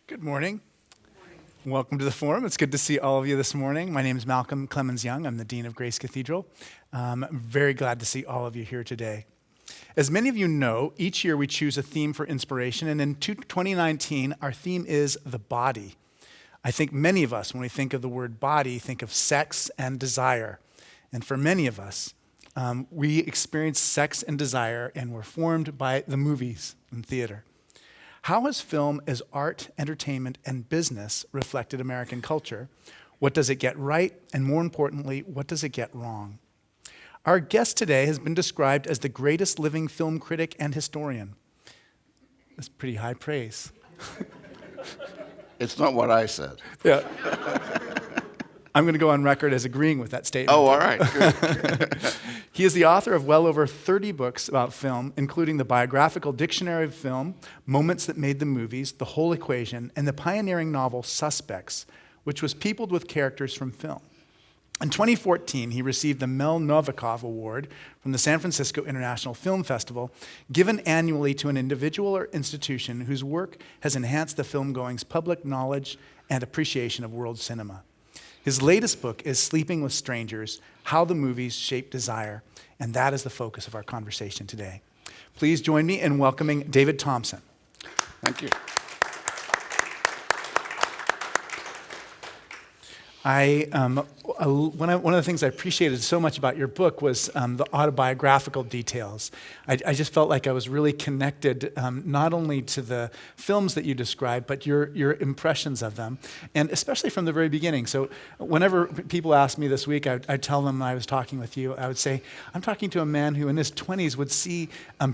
Good morning. Welcome to the forum. It's good to see all of you this morning. My name is Malcolm Clemens Young. I'm the Dean of Grace Cathedral. I'm very glad to see all of you here today. As many of you know, each year we choose a theme for inspiration, and in 2019, our theme is the body. I think many of us, when we think of the word body, think of sex and desire. And for many of us, we experience sex and desire, and we're formed by the movies and theater. How has film as art, entertainment, and business reflected American culture? What does it get right? And more importantly, what does it get wrong? Our guest today has been described as the greatest living film critic and historian. That's pretty high praise. It's not what I said. Yeah. I'm going to go on record as agreeing with that statement. Oh, all right, good. He is the author of well over 30 books about film, including the Biographical Dictionary of Film, Moments That Made the Movies, The Whole Equation, and the pioneering novel Suspects, which was peopled with characters from film. In 2014, he received the Mel Novikov Award from the San Francisco International Film Festival, given annually to an individual or institution whose work has enhanced the film-going's public knowledge and appreciation of world cinema. His latest book is Sleeping with Strangers, How the Movies Shape Desire, and that is the focus of our conversation today. Please join me in welcoming David Thomson. Thank you. One of the things I appreciated so much about your book was the autobiographical details. I just felt like I was really connected not only to the films that you described, but your impressions of them, and especially from the very beginning. So whenever people ask me this week, I'd tell them I was talking with you, I would say, I'm talking to a man who in his 20s would see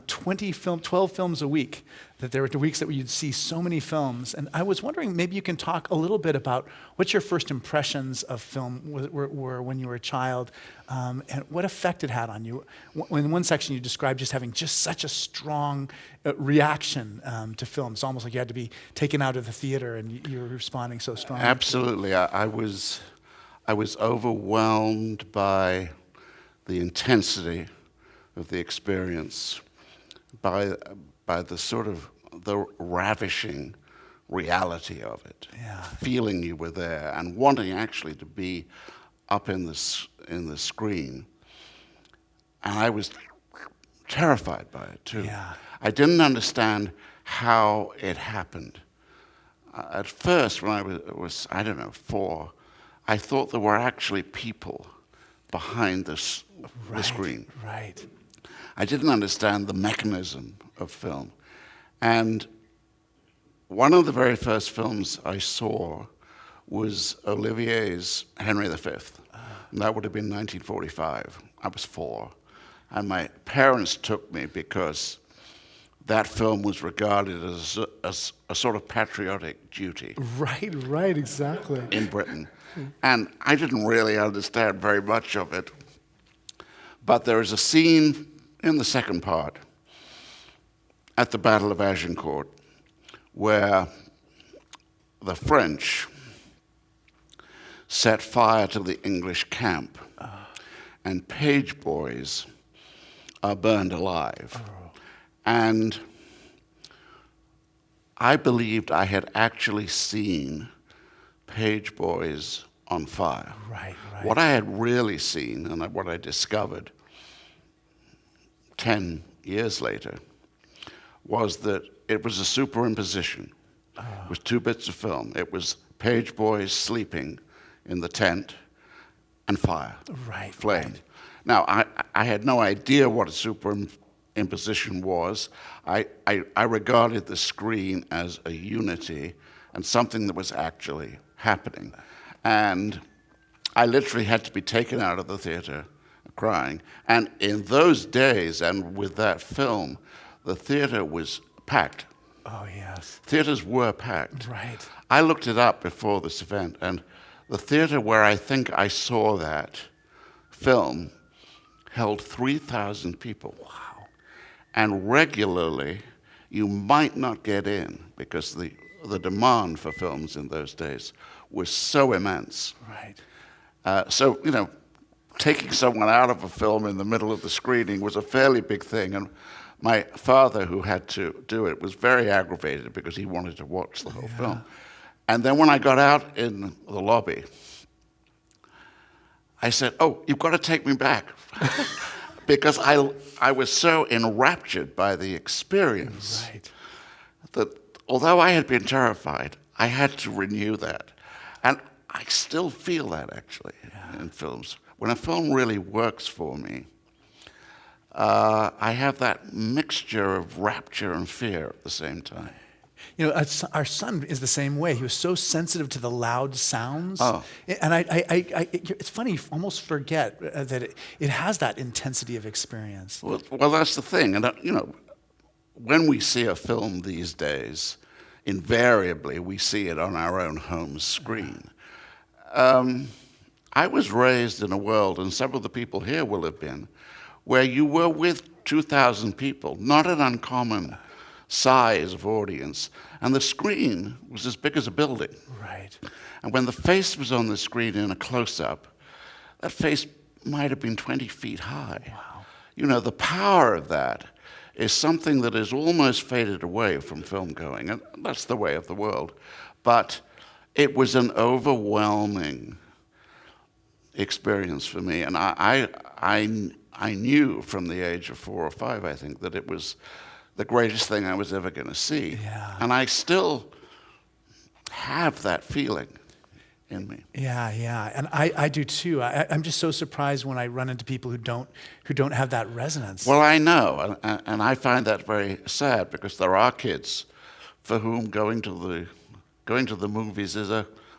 12 films a week. That there were weeks that you'd see so many films. And I was wondering, maybe you can talk a little bit about what your first impressions of film were when you were a child, and what effect it had on you. In one section, you described just having just such a strong reaction to film. It's almost like you had to be taken out of the theater and you were responding so strongly. Absolutely. I was overwhelmed by the intensity of the experience, by the sort of the ravishing reality of it, feeling you were there and wanting actually to be up in the screen. And I was terrified by it too. Yeah. I didn't understand how it happened. At first, when I was, I don't know, 4, I thought there were actually people behind the screen. Right. I didn't understand the mechanism of film. And one of the very first films I saw was Olivier's Henry V. And that would have been 1945. I was 4. And my parents took me because that film was regarded as a sort of patriotic duty. Right, exactly. In Britain. And I didn't really understand very much of it. But there is a scene in the second part, at the Battle of Agincourt, where the French set fire to the English camp, and page boys are burned alive. And I believed I had actually seen page boys on fire. Right. What I had really seen, and what I discovered 10 years later, was that it was a superimposition. It was 2 bits of film. It was page boys sleeping in the tent and fire, flame. Right. Now, I had no idea what a superimposition was. I regarded the screen as a unity and something that was actually happening. And I literally had to be taken out of the theater crying. And in those days, and with that film, the theater was packed. Oh, yes. Theaters were packed. Right. I looked it up before this event, and the theater where I think I saw that film held 3,000 people. Wow. And regularly, you might not get in because the demand for films in those days was so immense. Right. So, taking someone out of a film in the middle of the screening was a fairly big thing. And my father, who had to do it, was very aggravated because he wanted to watch the whole film. And then when I got out in the lobby, I said, "Oh, you've got to take me back." Because I was so enraptured by the experience that although I had been terrified, I had to renew that. And I still feel that, actually, in films. When a film really works for me, I have that mixture of rapture and fear at the same time. You know, our son is the same way. He was so sensitive to the loud sounds. Oh. And it's funny, you almost forget that it has that intensity of experience. Well, that's the thing. And, you know, when we see a film these days, invariably we see it on our own home screen. I was raised in a world, and several of the people here will have been, where you were with 2,000 people, not an uncommon size of audience, and the screen was as big as a building. Right. And when the face was on the screen in a close-up, that face might have been 20 feet high. Wow. You know, the power of that is something that is almost faded away from film going, and that's the way of the world. But it was an overwhelming experience for me, and I knew from the age of 4 or 5, I think, that it was the greatest thing I was ever going to see. Yeah. And I still have that feeling in me. Yeah, and I do too. I'm just so surprised when I run into people who don't have that resonance. Well, I know, and I find that very sad, because there are kids for whom going to the movies is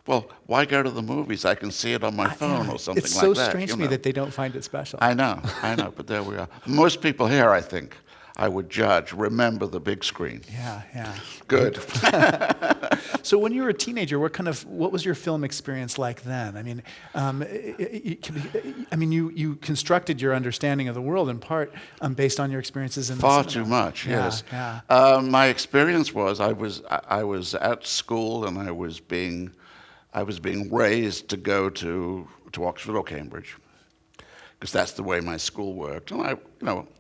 well, why go to the movies? I can see it on my phone or something like that. It's so strange to me that they don't find it special. I know, but there we are. Most people here, I think, I would judge, remember the big screen. Yeah. Good. So when you were a teenager, what was your film experience like then? I mean, you constructed your understanding of the world in part based on your experiences in Far the too cinema. much, yes. Yeah. My experience was I was at school, and I was being raised to go to Oxford or Cambridge, because that's the way my school worked. And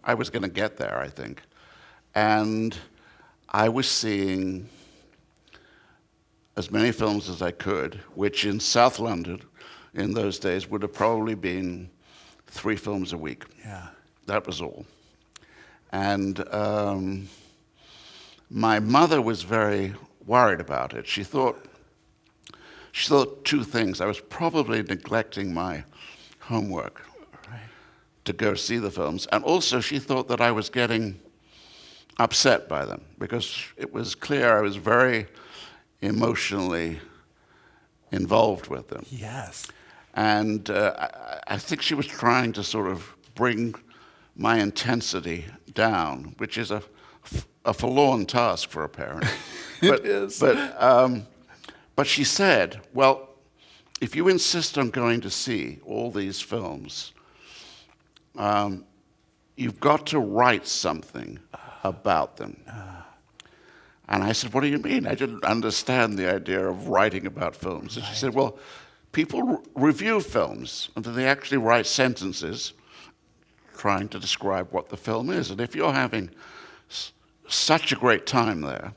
I was going to get there, I think. And I was seeing as many films as I could, which in South London in those days would have probably been 3 films a week. Yeah. That was all. And my mother was very worried about it. She thought 2 things. I was probably neglecting my homework to go see the films, and also she thought that I was getting upset by them, because it was clear I was very emotionally involved with them. Yes. And I think she was trying to sort of bring my intensity down, which is a forlorn task for a parent. It is. But she said, well, if you insist on going to see all these films, you've got to write something about them. And I said, what do you mean? I didn't understand the idea of writing about films. And she said, well, people review films, and they actually write sentences trying to describe what the film is. And if you're having such a great time there,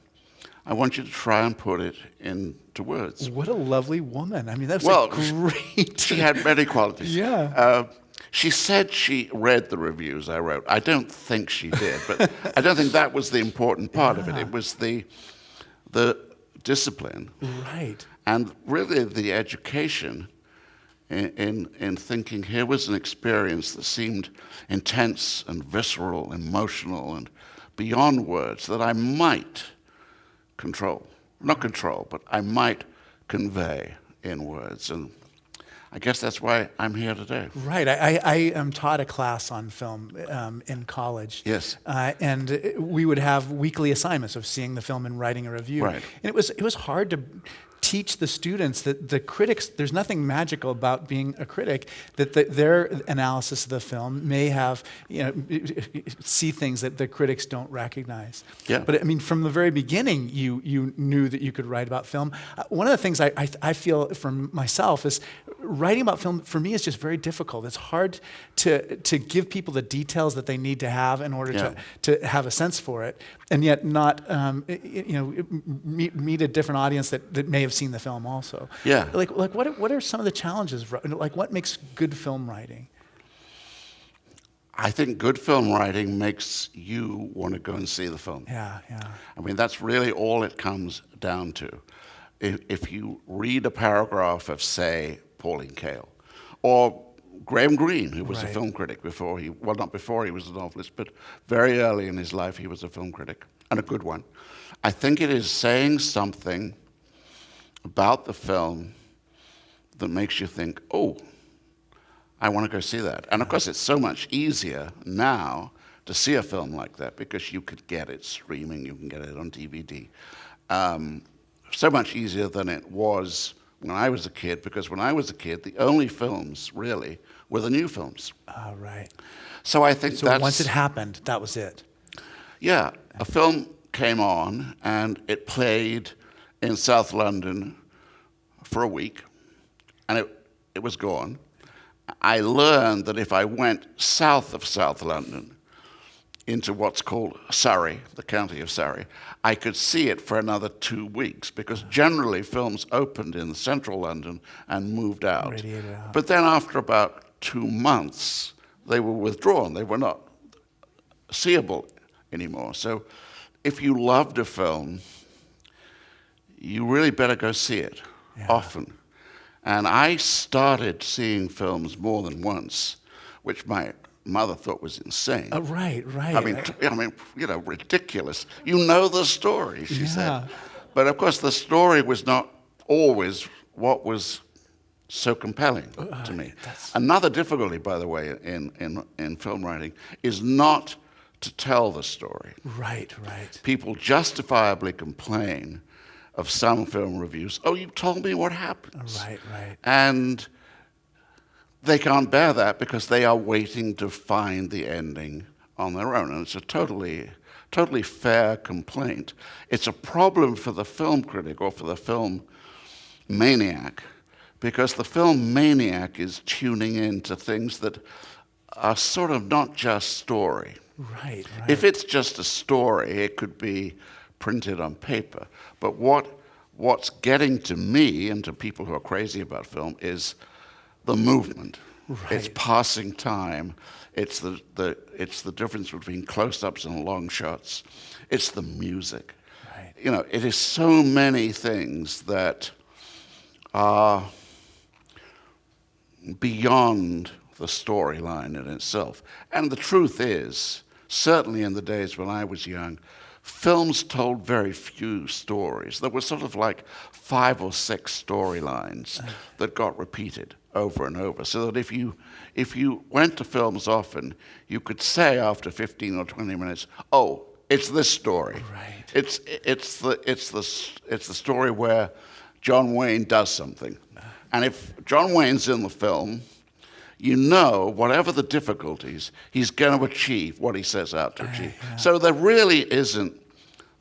I want you to try and put it into words. What a lovely woman. I mean, that's great. She had many qualities. Yeah. She said she read the reviews I wrote. I don't think she did, but I don't think that was the important part of it. It was the discipline. Right. And really the education in thinking here was an experience that seemed intense and visceral, emotional, and beyond words that I might control. Not control, but I might convey in words. And I guess that's why I'm here today. Right. I taught a class on film in college. Yes. And we would have weekly assignments of seeing the film and writing a review. Right. And it was hard to teach the students that the critics, there's nothing magical about being a critic, that their analysis of the film may have, see things that the critics don't recognize. Yeah. But I mean, from the very beginning, you knew that you could write about film. One of the things I feel from myself is writing about film for me is just very difficult. It's hard to give people the details that they need to have in order to have a sense for it, and yet not meet a different audience that may have have seen the film also. Yeah. Like what are some of the challenges? Like, what makes good film writing? I think good film writing makes you want to go and see the film. Yeah. I mean, that's really all it comes down to. If you read a paragraph of, say, Pauline Kael, or Graham Greene, who was a Right. film critic not before he was a novelist, but very early in his life he was a film critic, and a good one. I think it is saying something about the film that makes you think, oh, I want to go see that. And of course, it's so much easier now to see a film like that because you could get it streaming, you can get it on DVD. So much easier than it was when I was a kid, because when I was a kid, the only films really were the new films. Right. So I think So once it happened, that was it. Yeah, a film came on and it played in South London for a week, and it was gone. I learned that if I went south of South London into what's called Surrey, the county of Surrey, I could see it for another 2 weeks, because generally films opened in central London and moved out. Radiated out. But then after about 2 months, they were withdrawn. They were not seeable anymore. So if you loved a film, you really better go see it often. And I started seeing films more than once, which my mother thought was insane. Right. I mean, ridiculous. You know the story, she said. But of course, the story was not always what was so compelling to me. Another difficulty, by the way, in film writing is not to tell the story. Right. People justifiably complain of some film reviews, oh, you told me what happens. Right. And they can't bear that because they are waiting to find the ending on their own. And it's a totally fair complaint. It's a problem for the film critic or for the film maniac, because the film maniac is tuning in to things that are sort of not just story. Right. If it's just a story, it could be printed on paper. But what's getting to me and to people who are crazy about film is the movement. Right. It's passing time. It's the difference between close-ups and long shots. It's the music. Right. You know, it is so many things that are beyond the storyline in itself. And the truth is, certainly in the days when I was young, films told very few stories. There were sort of like 5 or 6 storylines that got repeated over and over, so that if you went to films often, you could say after 15 or 20 minutes, oh, it's this story. Right. It's the story where John Wayne does something. And if John Wayne's in the film, you know, whatever the difficulties, he's going to achieve what he sets out to achieve. So there really isn't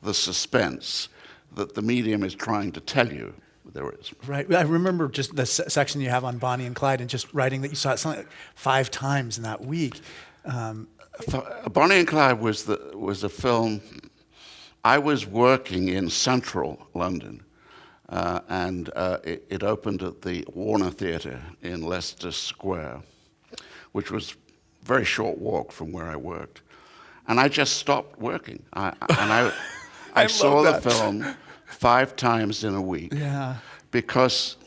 the suspense that the medium is trying to tell you there is. Right. I remember just the section you have on Bonnie and Clyde, and just writing that you saw it something like 5 times in that week. Bonnie and Clyde was a film. I was working in central London, and it opened at the Warner Theatre in Leicester Square, which was a very short walk from where I worked. And I just stopped working. I saw the film 5 times in a week. Yeah. Because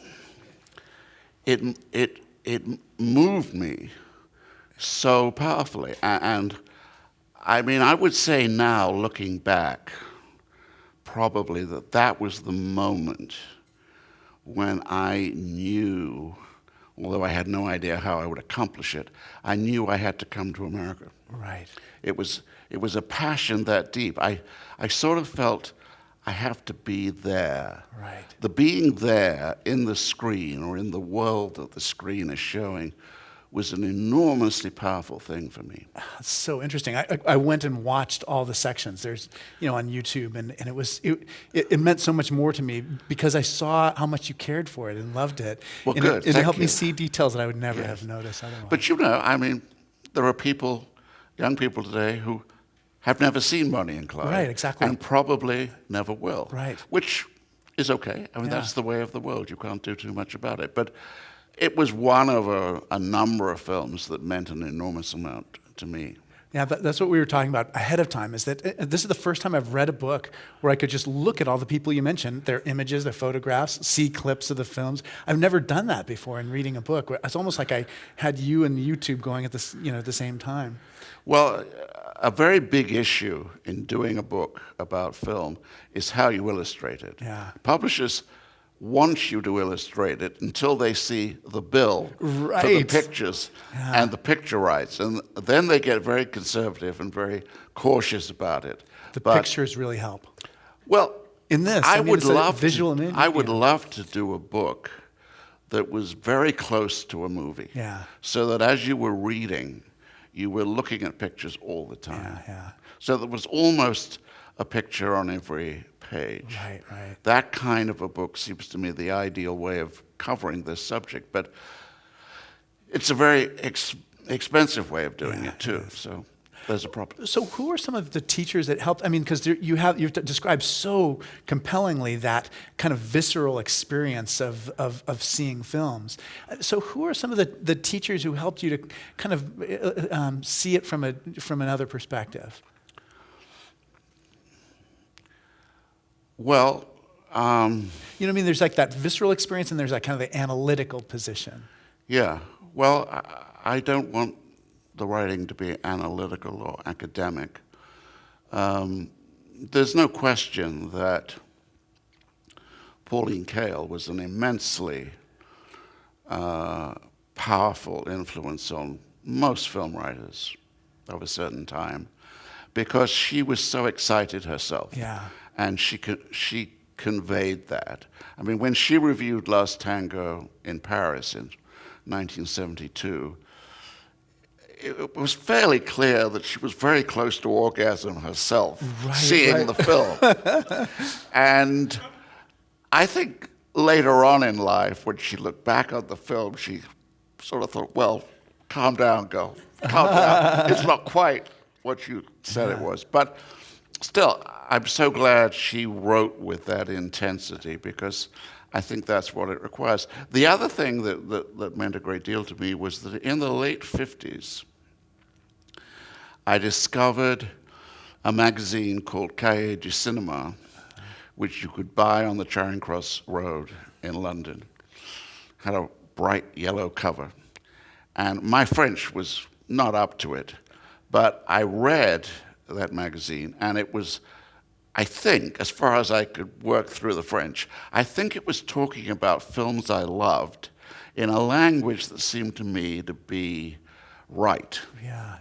it moved me so powerfully. And I mean, I would say now, looking back, probably that was the moment when I knew, although I had no idea how I would accomplish it, I knew I had to come to America. Right. It was a passion that deep. I sort of felt I have to be there. Right. The being there in the screen or in the world that the screen is showing was an enormously powerful thing for me. That's so interesting. I went and watched all the sections. There's, on YouTube, and it meant so much more to me because I saw how much you cared for it and loved it. Well, and good. It Thank helped me you. see details that I would never have noticed otherwise. But I mean, there are people, young people today, who have never seen Bonnie and Clyde. Right, exactly. And probably never will. Right. Which is okay. I mean, Yeah. that's the way of the world. You can't do too much about it. But it was one of a number of films that meant an enormous amount to me. Yeah, that's what we were talking about ahead of time, is that this is the first time I've read a book where I could just look at all the people you mentioned, their images, their photographs, see clips of the films. I've never done that before in reading a book. It's almost like I had you and YouTube going at this, at the same time. Well, a very big issue in doing a book about film is how you illustrate it. Yeah. Publishers want you to illustrate it until they see the bill for the Right. pictures and the picture rights. And then they get very conservative and very cautious about it. The But, pictures really help. well, In this, I mean, would it's a love visual image. I would love to do a book that was very close to a movie. Yeah. So that as you were reading, you were looking at pictures all the time. Yeah. So there was almost a picture on every page. Right. That kind of a book seems to me the ideal way of covering this subject, but it's a very expensive way of doing it too. So there's a problem. So who are some of the teachers that helped? I mean, because you've described so compellingly that kind of visceral experience of seeing films. So who are some of the teachers who helped you to kind of see it from another perspective? Well, You know what I mean? There's like that visceral experience, and there's that kind of the analytical position. yeah. Well, I don't want the writing to be analytical or academic. There's no question that Pauline Kael was an immensely powerful influence on most film writers of a certain time, because she was so excited herself. Yeah. And she conveyed that. I mean, when she reviewed Last Tango in Paris in 1972, it was fairly clear that she was very close to orgasm herself, seeing the film. And I think later on in life, when she looked back on the film, she sort of thought, well, calm down, girl. Calm down. It's not quite what you said it was. But still, I'm so glad she wrote with that intensity, because I think that's what it requires. The other thing that meant a great deal to me was that in the late 50s, I discovered a magazine called Cahiers du Cinéma, which you could buy on the Charing Cross Road in London. Had a bright yellow cover. And my French was not up to it, but I read that magazine, and it was, I think, as far as I could work through the French, I think it was talking about films I loved in a language that seemed to me to be right. Yeah.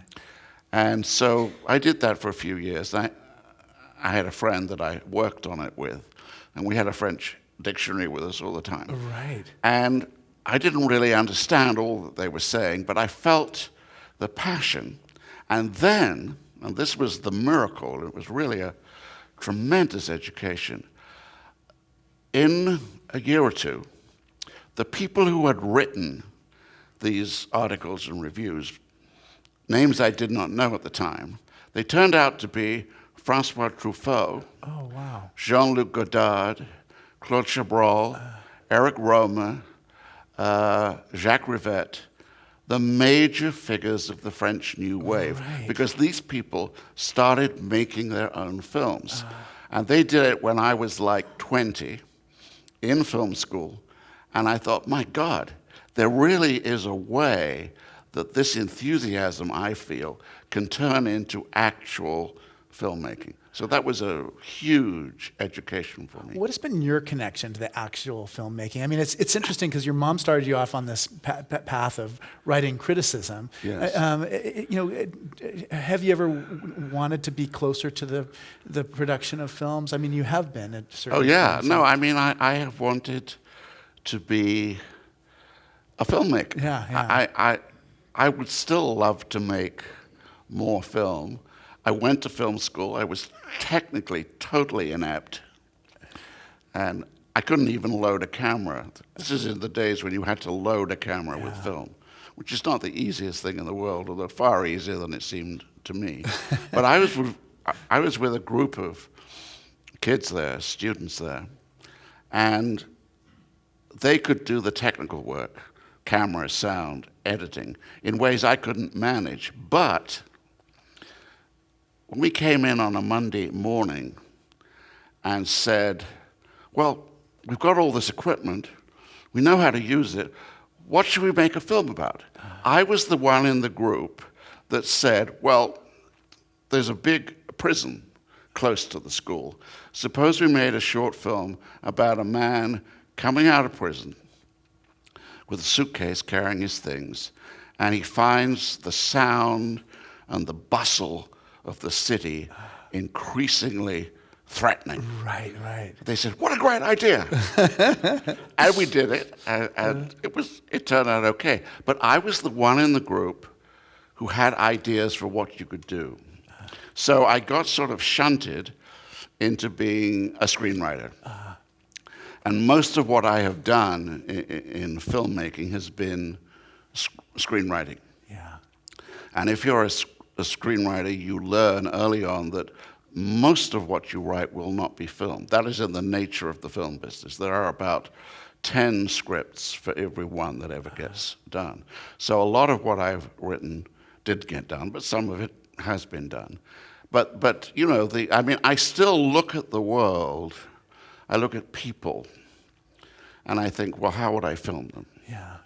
And so I did that for a few years. I had a friend that I worked on it with, and we had a French dictionary with us all the time. Right. And I didn't really understand all that they were saying, but I felt the passion. And then, and this was the miracle, it was really a tremendous education. In a year or two, the people who had written these articles and reviews, names I did not know at the time, they turned out to be François Truffaut, Oh, wow. Jean-Luc Godard, Claude Chabrol, Eric Romer, Jacques Rivette, the major figures of the French New Wave, Right. because these people started making their own films. And they did it when I was like 20 in film school. And I thought, my God, there really is a way that this enthusiasm I feel can turn into actual filmmaking. So that was a huge education for me. What has been your connection to the actual filmmaking? I mean, it's interesting because your mom started you off on this path of writing criticism. Yes. Have you ever wanted to be closer to the production of films? I mean, you have been at certain Oh, yeah. points. No, I mean, I have wanted to be a filmmaker. Yeah. I would still love to make more film. I went to film school. I was technically totally inept. And I couldn't even load a camera. This is in the days when you had to load a camera with film, which is not the easiest thing in the world, although far easier than it seemed to me. But I was with a group of kids there, students there, And they could do the technical work, camera, sound, editing, in ways I couldn't manage. But when we came in on a Monday morning and said, well, we've got all this equipment, we know how to use it, what should we make a film about? I was the one in the group that said, well, there's a big prison close to the school. Suppose we made a short film about a man coming out of prison with a suitcase carrying his things, and he finds the sound and the bustle of the city increasingly threatening. Right, right. They said, what a great idea. And we did it, and it turned out okay. But I was the one in the group who had ideas for what you could do. So I got sort of shunted into being a screenwriter. And most of what I have done in filmmaking has been screenwriting. Yeah. And if you're a screenwriter, you learn early on that most of what you write will not be filmed. That is in the nature of the film business. There are about 10 scripts for every one that ever gets done. So a lot of what I've written did get done, but some of it has been done. But you know, I still look at the world, I look at people, and I think, well, how would I film them? Yeah.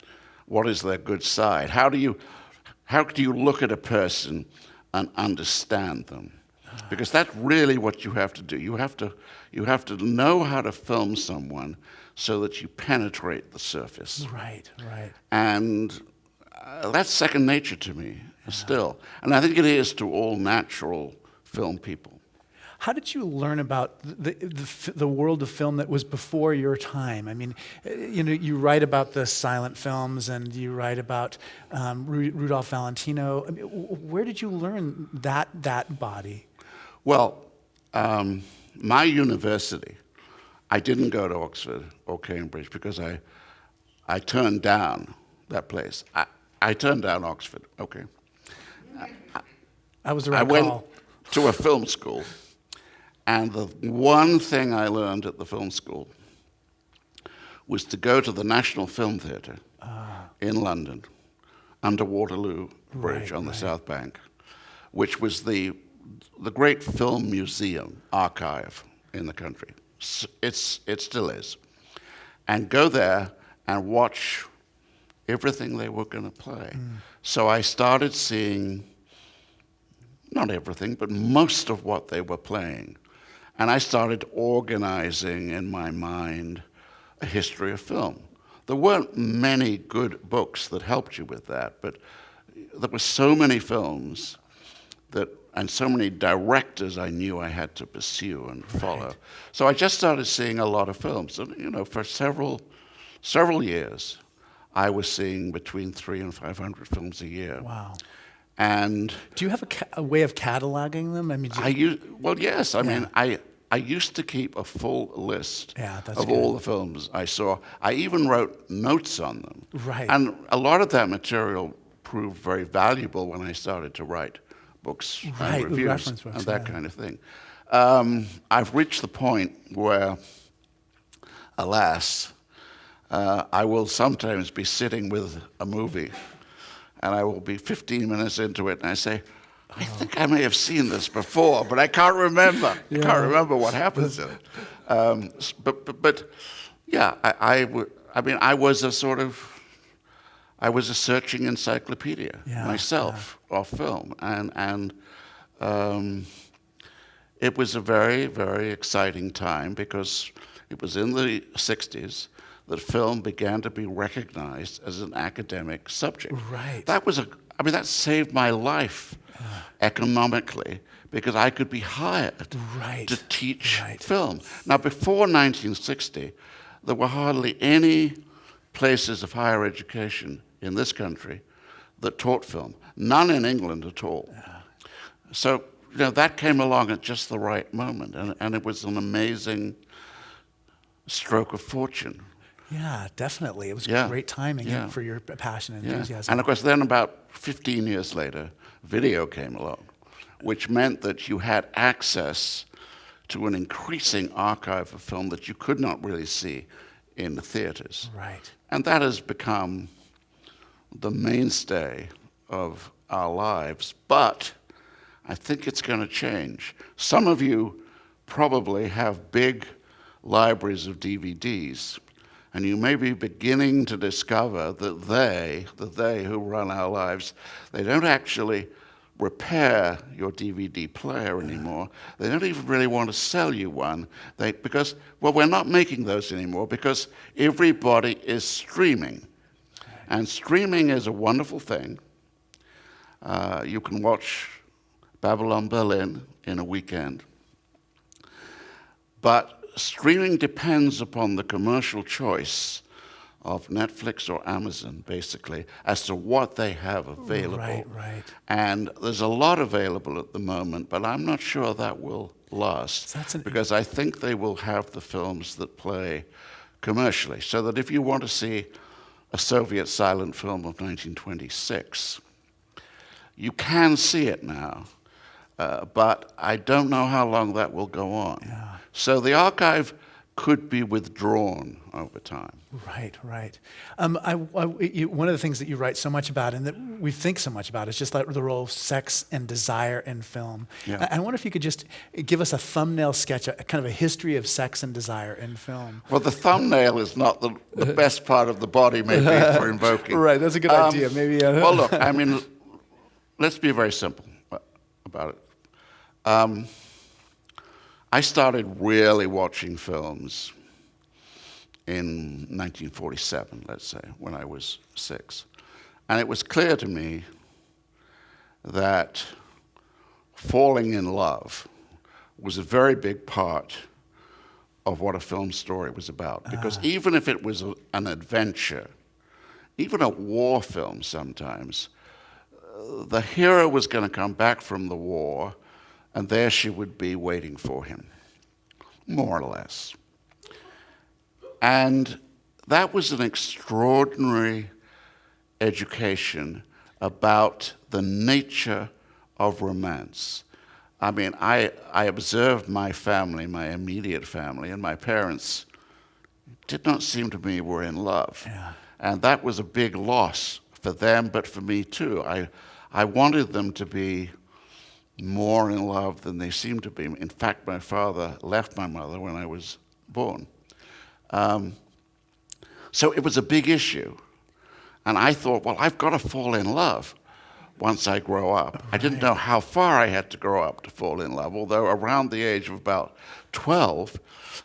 What is their good side? How do you look at a person and understand them? Because that's really what you have to do. You have to know how to film someone so that you penetrate the surface. Right, right. And that's second nature to me still. And I think it is to all natural film people. How did you learn about the world of film that was before your time? I mean, you know, you write about the silent films and you write about Rudolph Valentino. I mean, where did you learn that body? Well, my university, I didn't go to Oxford or Cambridge because I turned down that place. I turned down Oxford, okay. I was the right I went call. to a film school, and the one thing I learned at the film school was to go to the National Film Theatre in London, under Waterloo Bridge on the South Bank, which was the great film museum archive in the country. It still is. And go there and watch everything they were going to play. So I started seeing, not everything, but most of what they were playing. And I started organizing in my mind a history of film. There weren't many good books that helped you with that, but there were so many films and so many directors I knew I had to pursue and follow. Right. So I just started seeing a lot of films. And, you know, for several years, I was seeing between 300 and 500 films a year. Wow. And do you have a way of cataloging them? I mean, yes. I mean, I used to keep a full list of all the films I saw. I even wrote notes on them. Right. And a lot of that material proved very valuable when I started to write books and reviews and that kind of thing. I've reached the point where, alas, I will sometimes be sitting with a movie and I will be 15 minutes into it and I say, I think I may have seen this before, but I can't remember. I can't remember what happens in it. But yeah, I was a searching encyclopedia myself of film, and it was a very, very exciting time because it was in the 60s that film began to be recognized as an academic subject. Right. That saved my life economically because I could be hired to teach film. Now, before 1960, there were hardly any places of higher education in this country that taught film. None in England at all. So, you know, that came along at just the right moment, and it was an amazing stroke of fortune. Yeah, definitely. It was great timing for your passion and enthusiasm. And of course, then about 15 years later, video came along, which meant that you had access to an increasing archive of film that you could not really see in the theaters. Right. And that has become the mainstay of our lives. But I think it's going to change. Some of you probably have big libraries of DVDs, and you may be beginning to discover that they who run our lives, they don't actually repair your DVD player anymore. They don't even really want to sell you one. Because we're not making those anymore because everybody is streaming. And streaming is a wonderful thing. You can watch Babylon Berlin in a weekend. But streaming depends upon the commercial choice of Netflix or Amazon, basically, as to what they have available. Right. And there's a lot available at the moment, but I'm not sure that will last, because I think they will have the films that play commercially, so that if you want to see a Soviet silent film of 1926, you can see it now, but I don't know how long that will go on. Yeah. So the archive could be withdrawn over time. Right. One of the things that you write so much about and that we think so much about is just like the role of sex and desire in film. Yeah. I wonder if you could just give us a thumbnail sketch, a kind of a history of sex and desire in film. Well, the thumbnail is not the best part of the body, maybe, for invoking. Right, that's a good idea. Maybe. Well, look, I mean, let's be very simple about it. I started really watching films in 1947, let's say, when I was 6. And it was clear to me that falling in love was a very big part of what a film story was about. Because even if it was an adventure, even a war film sometimes, the hero was going to come back from the war, and there she would be waiting for him, more or less. And that was an extraordinary education about the nature of romance. I mean, I observed my family, my immediate family, and my parents did not seem to me were in love. Yeah. And that was a big loss for them, but for me too. I wanted them to be more in love than they seemed to be. In fact, my father left my mother when I was born. So it was a big issue. And I thought, well, I've got to fall in love once I grow up. Right. I didn't know how far I had to grow up to fall in love, although around the age of about 12,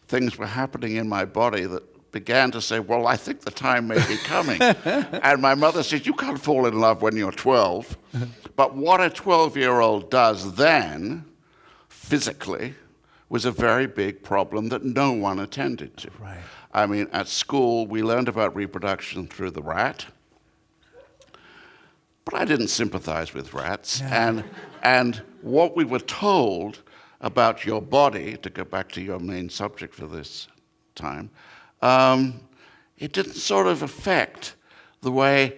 things were happening in my body that began to say, well, I think the time may be coming. And my mother said, you can't fall in love when you're 12. But what a 12-year-old does then, physically, was a very big problem that no one attended to. Right. I mean, at school, we learned about reproduction through the rat. But I didn't sympathize with rats. Yeah. And what we were told about your body, to go back to your main subject for this time, it didn't sort of affect the way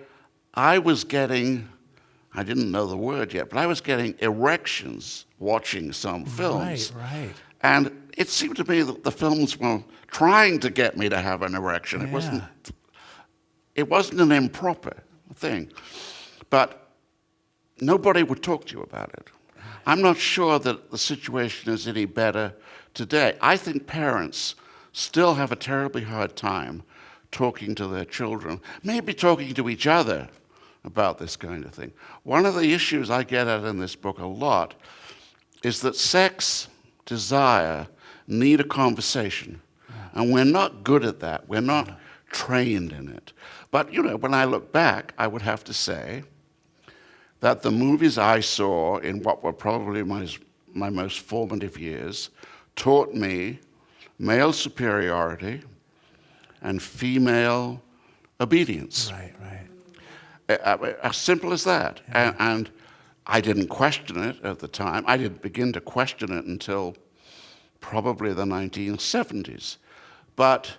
I was getting, I didn't know the word yet, but I was getting erections watching some films. Right. And it seemed to me that the films were trying to get me to have an erection. Yeah. It wasn't an improper thing. But nobody would talk to you about it. I'm not sure that the situation is any better today. I think parents still have a terribly hard time talking to their children, maybe talking to each other about this kind of thing. One of the issues I get at in this book a lot is that sex, desire, need a conversation. And we're not good at that. We're not trained in it. But, you know, when I look back, I would have to say that the movies I saw in what were probably my most formative years taught me male superiority and female obedience. Right. As simple as that. Yeah. And I didn't question it at the time. I didn't begin to question it until probably the 1970s. But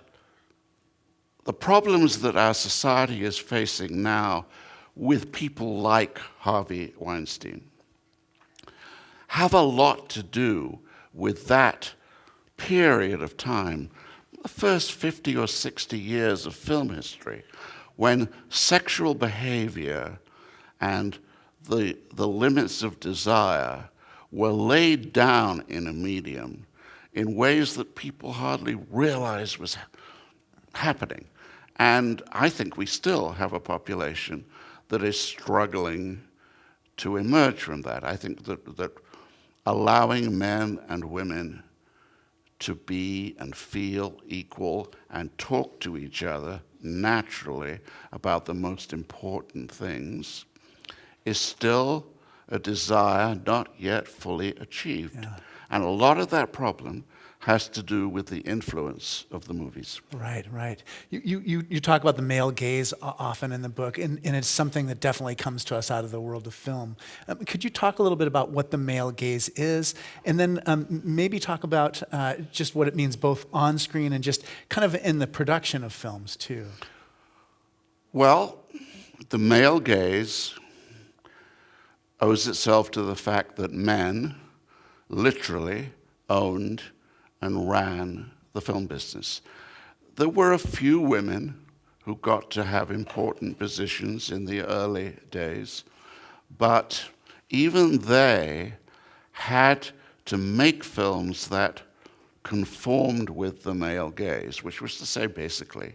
the problems that our society is facing now with people like Harvey Weinstein have a lot to do with that period of time, the first 50 or 60 years of film history, when sexual behavior and the limits of desire were laid down in a medium in ways that people hardly realized was happening. And I think we still have a population that is struggling to emerge from that. I think that allowing men and women to be and feel equal and talk to each other naturally about the most important things is still a desire not yet fully achieved. Yeah. And a lot of that problem has to do with the influence of the movies. Right, right. You talk about the male gaze often in the book, and it's something that definitely comes to us out of the world of film. Could you talk a little bit about what the male gaze is, and then maybe talk about just what it means both on screen and just kind of in the production of films too? Well, the male gaze owes itself to the fact that men literally owned and ran the film business. There were a few women who got to have important positions in the early days, but even they had to make films that conformed with the male gaze, which was to say, basically,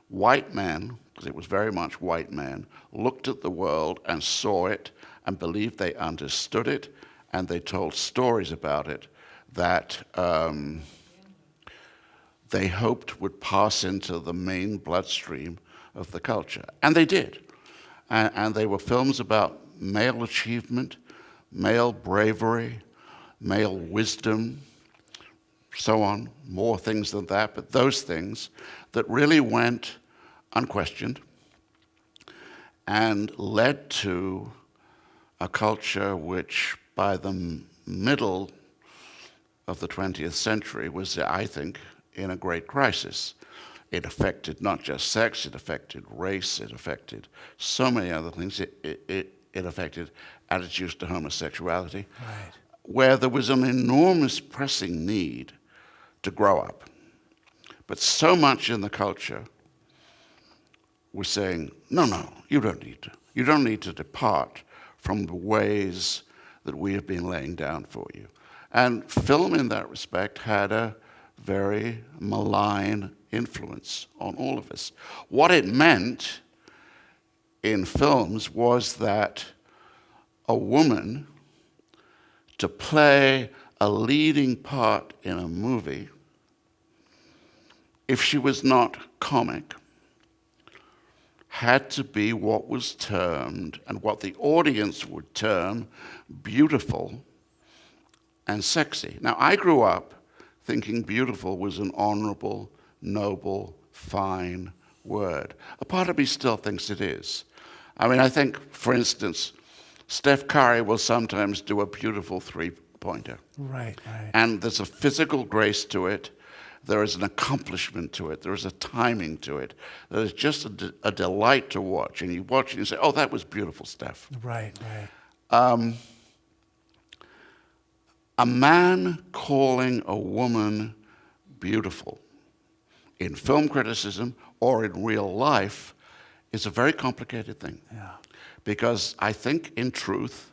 white men, because it was very much white men, looked at the world and saw it and believed they understood it, and they told stories about it that they hoped would pass into the main bloodstream of the culture. And they did. And they were films about male achievement, male bravery, male wisdom, so on, more things than that, but those things that really went unquestioned and led to a culture which by the middle of the 20th century was, I think, in a great crisis. It affected not just sex, it affected race, it affected so many other things. It affected attitudes to homosexuality, Right. where there was an enormous pressing need to grow up. But so much in the culture was saying, no, you don't need to. You don't need to depart from the ways that we have been laying down for you. And film in that respect had a very malign influence on all of us. What it meant in films was that a woman to play a leading part in a movie, if she was not comic, had to be what was termed, and what the audience would term, beautiful and sexy. Now, I grew up thinking beautiful was an honorable, noble, fine word. A part of me still thinks it is. I mean, I think, for instance, Steph Curry will sometimes do a beautiful three-pointer. Right, right. And there's a physical grace to it. There is an accomplishment to it. There is a timing to it. There is just a delight to watch. And you watch and you say, oh, that was beautiful, Steph. Right, right. A man calling a woman beautiful in film criticism or in real life is a very complicated thing. Yeah. Because I think, in truth,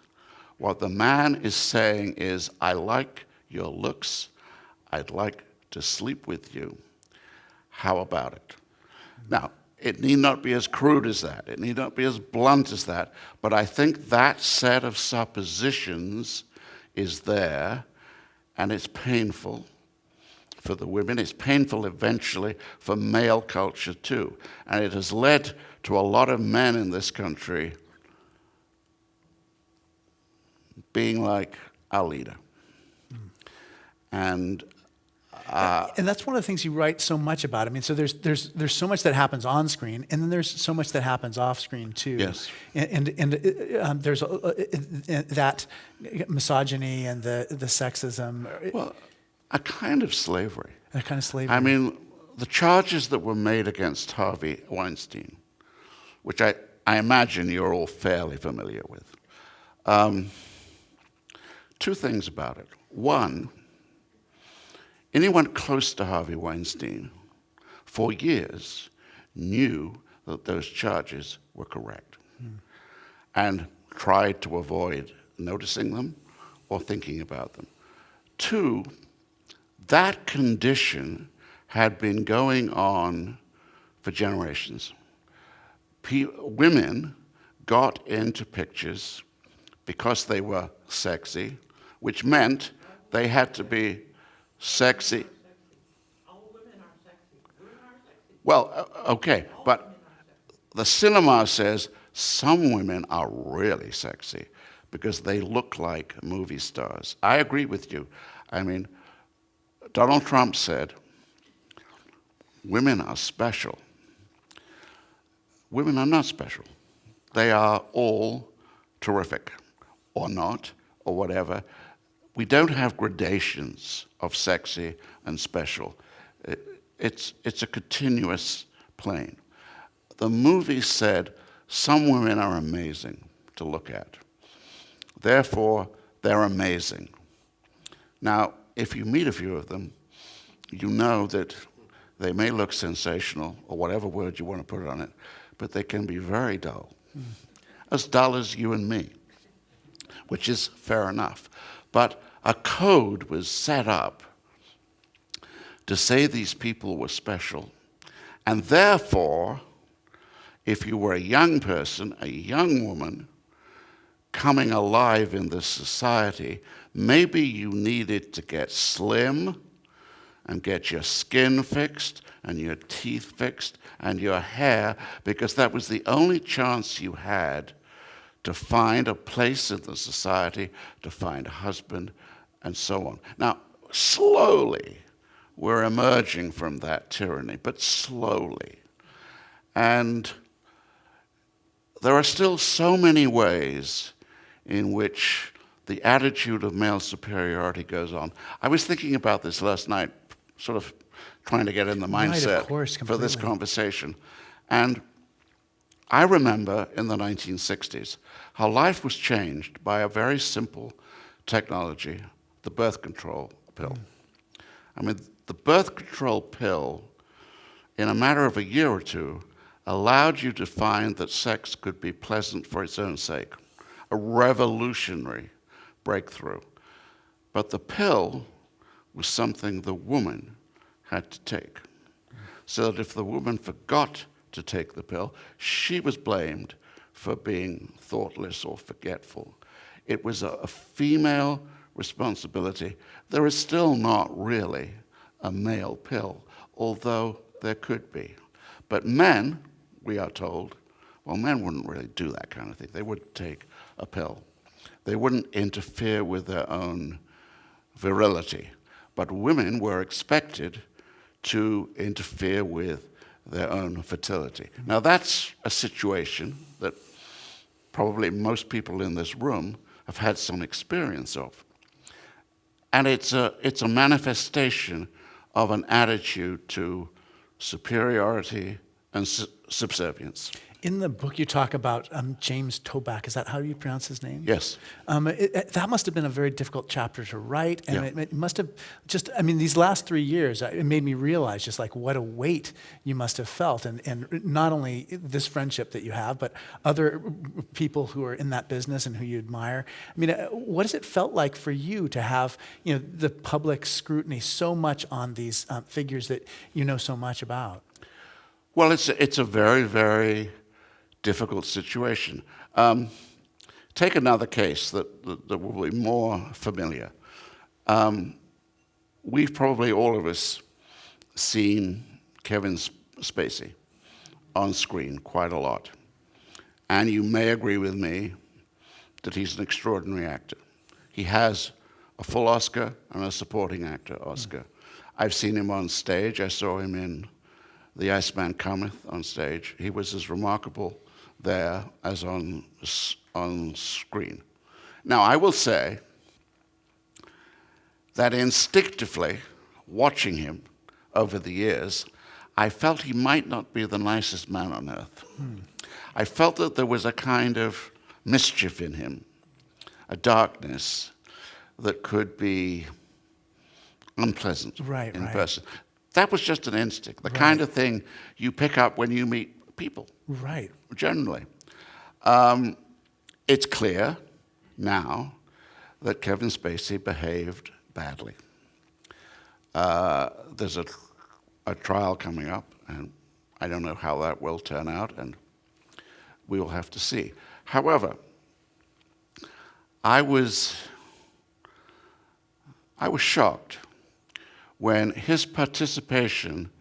what the man is saying is, I like your looks. I'd like to sleep with you. How about it? Now, it need not be as crude as that. It need not be as blunt as that. But I think that set of suppositions is there, and it's painful for the women. It's painful eventually for male culture too. And it has led to a lot of men in this country being like our leader. And that's one of the things you write so much about. I mean, so there's so much that happens on screen, and then there's so much that happens off screen too. Yes. And there's that misogyny and the sexism. well, a kind of slavery. That kind of slavery. I mean, the charges that were made against Harvey Weinstein, which I imagine you're all fairly familiar with. Two things about it. One, anyone close to Harvey Weinstein for years knew that those charges were correct and tried to avoid noticing them or thinking about them. Two, that condition had been going on for generations. Women got into pictures because they were sexy, which meant they had to be sexy. All women are sexy. Women are sexy. Well, okay, but the cinema says some women are really sexy because they look like movie stars. I agree with you. I mean, Donald Trump said, women are special. Women are not special. They are all terrific, or not, or whatever. We don't have gradations of sexy and special. It's a continuous plane. The movie said some women are amazing to look at. Therefore, they're amazing. Now, if you meet a few of them, you know that they may look sensational, or whatever word you want to put on it, but they can be very dull. As dull as you and me, which is fair enough. But a code was set up to say these people were special, and therefore, if you were a young person, a young woman, coming alive in this society, maybe you needed to get slim and get your skin fixed and your teeth fixed and your hair, because that was the only chance you had to find a place in the society, to find a husband, and so on. Now, slowly, we're emerging from that tyranny, but slowly. And there are still so many ways in which the attitude of male superiority goes on. I was thinking about this last night, sort of trying to get in the mindset of course, for this completely. conversation. And I remember in the 1960s how life was changed by a very simple technology, the birth control pill. I mean, the birth control pill, in a matter of a year or two, allowed you to find that sex could be pleasant for its own sake, a revolutionary breakthrough. But the pill was something the woman had to take. So that if the woman forgot to take the pill, she was blamed for being thoughtless or forgetful. It was a female responsibility. There is still not really a male pill, although there could be. But men, we are told, well, men wouldn't really do that kind of thing. They wouldn't take a pill. They wouldn't interfere with their own virility. But women were expected to interfere with their own fertility. Now, that's a situation that probably most people in this room have had some experience of. And it's a manifestation of an attitude to superiority and subservience. In the book, you talk about James Toback. Is that how you pronounce his name? Yes. That must have been a very difficult chapter to write. And Yeah. it must have just, I mean, these last 3 years, it made me realize just like what a weight you must have felt. And not only this friendship that you have, but other people who are in that business and who you admire. I mean, what has it felt like for you to have, the public scrutiny so much on these figures that you know so much about? Well, it's a very, very difficult situation. Take another case that will be more familiar. We've probably all of us seen Kevin Spacey on screen quite a lot. And you may agree with me that he's an extraordinary actor. He has a full Oscar and a supporting actor Oscar. I've seen him on stage. I saw him in The Iceman Cometh on stage. He was as remarkable there as on screen. Now, I will say that instinctively, watching him over the years, I felt he might not be the nicest man on earth. I felt that there was a kind of mischief in him, a darkness that could be unpleasant Right, in right. person. That was just an instinct, the Right. kind of thing you pick up when you meet people, Right. generally. It's clear now that Kevin Spacey behaved badly. There's a trial coming up, and I don't know how that will turn out, and we will have to see. However, I was shocked when his participation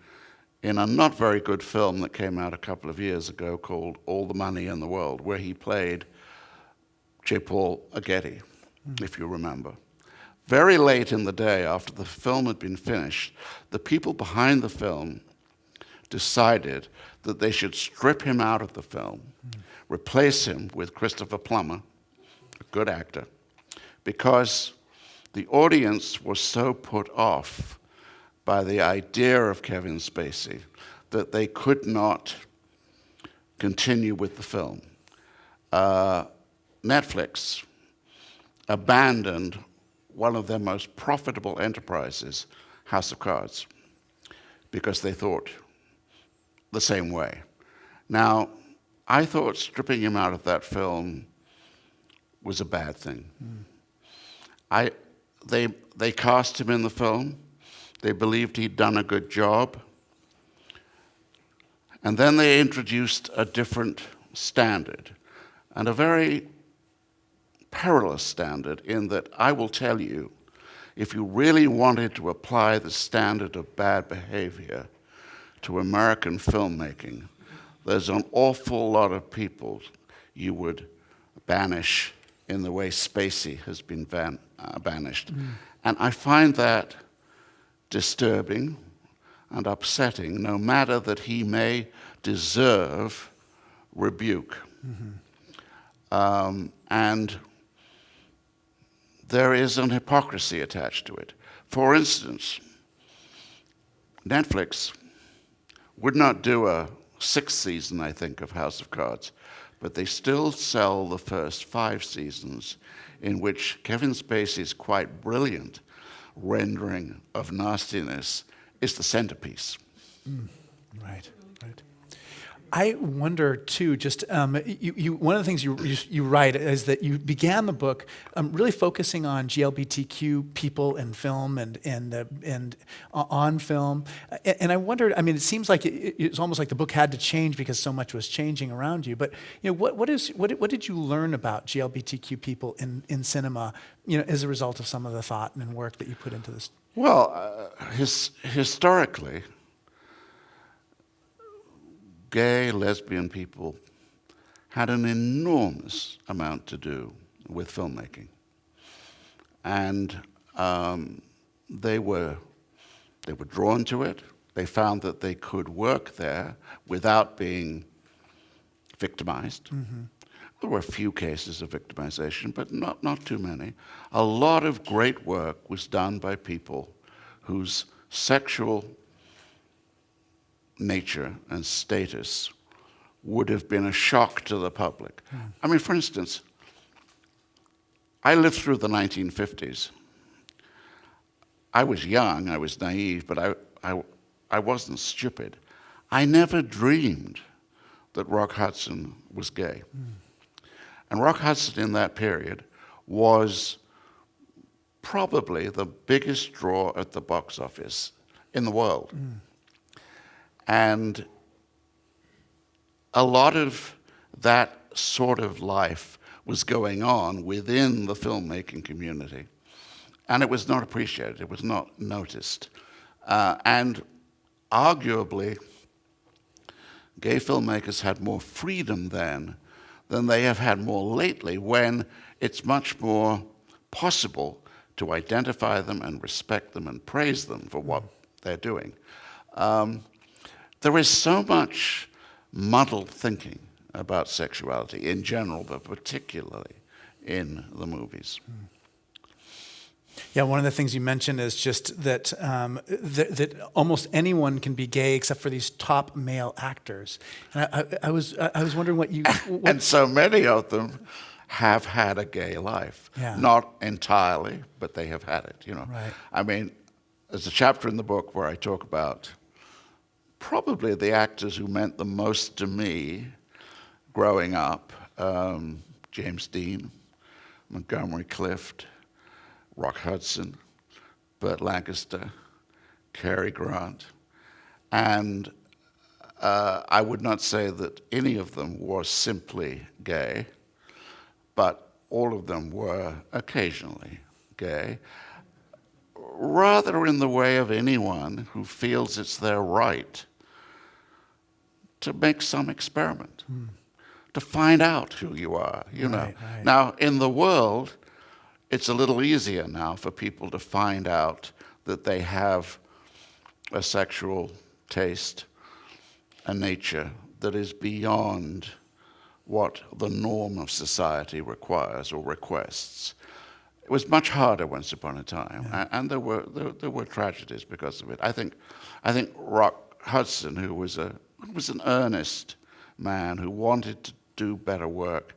in a not very good film that came out a couple of years ago called All the Money in the World, where he played J. Paul Getty, if you remember. Very late in the day, after the film had been finished, the people behind the film decided that they should strip him out of the film, replace him with Christopher Plummer, a good actor, because the audience was so put off by the idea of Kevin Spacey that they could not continue with the film. Netflix abandoned one of their most profitable enterprises, House of Cards, because they thought the same way. Now, I thought stripping him out of that film was a bad thing. They cast him in the film. They believed he'd done a good job. And then they introduced a different standard, and a very perilous standard, in that I will tell you, if you really wanted to apply the standard of bad behavior to American filmmaking, there's an awful lot of people you would banish in the way Spacey has been banished. And I find that disturbing and upsetting, no matter that he may deserve rebuke. And there is an hypocrisy attached to it. For instance, Netflix would not do a 6th season, I think, of House of Cards, but they still sell the first 5 seasons, in which Kevin Spacey's quite brilliant rendering of nastiness is the centerpiece. Right, right. I wonder too. Just one of the things you write is that you began the book really focusing on GLBTQ people in film and on film. And I wondered. I mean, it seems like it's almost like the book had to change because so much was changing around you. But what did you learn about GLBTQ people in cinema? As a result of some of the thought and work that you put into this. Well, historically, gay, lesbian people had an enormous amount to do with filmmaking. And they were drawn to it. They found that they could work there without being victimized. There were a few cases of victimization, but not too many. A lot of great work was done by people whose sexual nature and status would have been a shock to the public. I mean, for instance, I lived through the 1950s. I was young, I was naive, but I wasn't stupid. I never dreamed that Rock Hudson was gay. And Rock Hudson in that period was probably the biggest draw at the box office in the world. And a lot of that sort of life was going on within the filmmaking community. And it was not appreciated, it was not noticed. And arguably, gay filmmakers had more freedom then than they have had more lately, when it's much more possible to identify them and respect them and praise them for what they're doing. There is so much muddled thinking about sexuality in general, but particularly in the movies. Yeah, one of the things you mentioned is just that that almost anyone can be gay except for these top male actors. And I was wondering what you... And so many of them have had a gay life. Yeah. Not entirely, but they have had it, Right. I mean, there's a chapter in the book where I talk about probably the actors who meant the most to me growing up. James Dean, Montgomery Clift, Rock Hudson, Burt Lancaster, Cary Grant. And I would not say that any of them was simply gay, but all of them were occasionally gay, rather in the way of anyone who feels it's their right to make some experiment, to find out who you are, you know. Right. Now, in the world, it's a little easier now for people to find out that they have a sexual taste, a nature that is beyond what the norm of society requires or requests. It was much harder once upon a time, and there were tragedies because of it. I think Rock Hudson, who was an earnest man who wanted to do better work,